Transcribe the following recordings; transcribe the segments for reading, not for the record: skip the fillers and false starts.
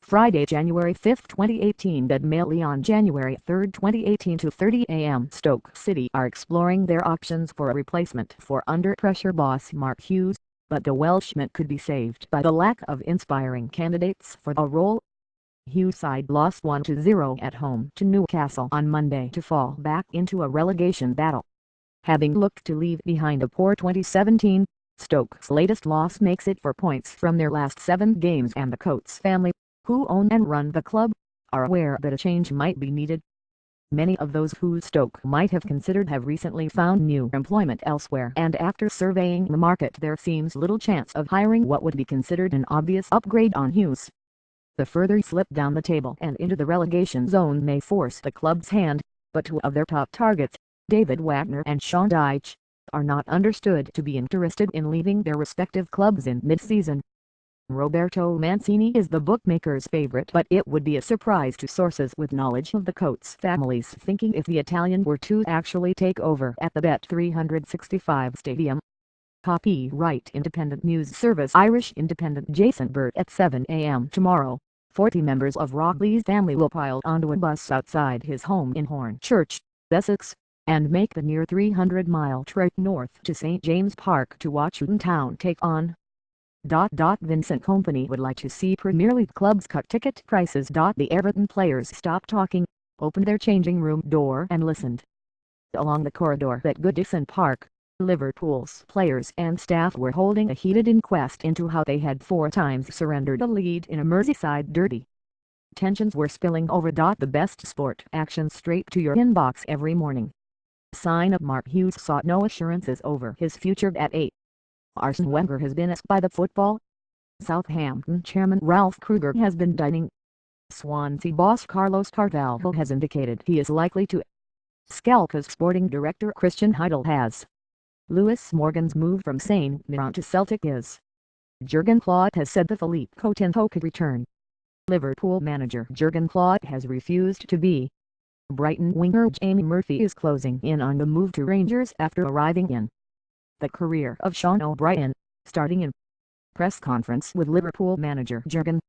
Friday, January 5, 2018. Dead Mail on January 3, 2018 to 30 a.m. Stoke City are exploring their options for a replacement for under-pressure boss Mark Hughes, but the Welshman could be saved by the lack of inspiring candidates for the role. Hughes' side lost 1-0 at home to Newcastle on Monday to fall back into a relegation battle. Having looked to leave behind a poor 2017, Stoke's latest loss makes it 4 points from their last 7 games, and the Coates family, who own and run the club, are aware that a change might be needed. Many of those who Stoke might have considered have recently found new employment elsewhere, and after surveying the market there seems little chance of hiring what would be considered an obvious upgrade on Hughes. The further slip down the table and into the relegation zone may force the club's hand, but 2 of their top targets, David Wagner and Sean Dyche, are not understood to be interested in leaving their respective clubs in mid-season. Roberto Mancini is the bookmaker's favorite, but it would be a surprise to sources with knowledge of the Coates family's thinking if the Italian were to actually take over at the Bet365 stadium. Copyright Independent News Service. Irish Independent. Jason Burt. At 7 a.m. tomorrow, 40 members of Rockley's family will pile onto a bus outside his home in Hornchurch, Essex, and make the near 300-mile trek north to St. James Park to watch Luton Town take on. Vincent Kompany would like to see Premier League clubs cut ticket prices. The Everton players stopped talking, opened their changing room door and listened. Along the corridor at Goodison Park, Liverpool's players and staff were holding a heated inquest into how they had 4 times surrendered a lead in a Merseyside derby. Tensions were spilling over. The best sport action straight to your inbox every morning. Sign up. Mark Hughes sought no assurances over his future at 8. Arsene Wenger has been asked by the Football. Southampton chairman Ralph Krueger has been dining. Swansea boss Carlos Carvalho has indicated he is likely to. Schalke's sporting director Christian Heidel has. Lewis Morgan's move from St Mirren to Celtic is. Jurgen Klopp has said that Philippe Coutinho could return. Liverpool manager Jurgen Klopp has refused to be. Brighton winger Jamie Murphy is closing in on the move to Rangers after arriving in. The career of Sean O'Brien, starting in. Press conference with Liverpool manager Jurgen.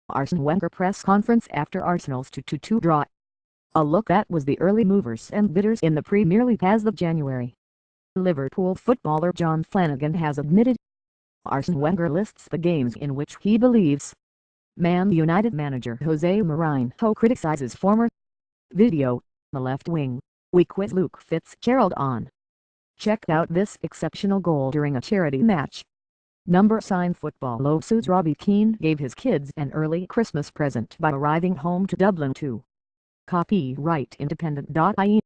Arsene Wenger press conference after Arsenal's 2-2 draw. A look at was the early movers and bidders in the Premier League as of January. Liverpool footballer John Flanagan has admitted. Arsene Wenger lists the games in which he believes. Man United manager Jose Mourinho criticizes former. Video, the left wing, we quiz Luke Fitzgerald on. Check out this exceptional goal during a charity match. Sign football Losu's Robbie Keane gave his kids an early Christmas present by arriving home to Dublin too. Copyright Independent.ie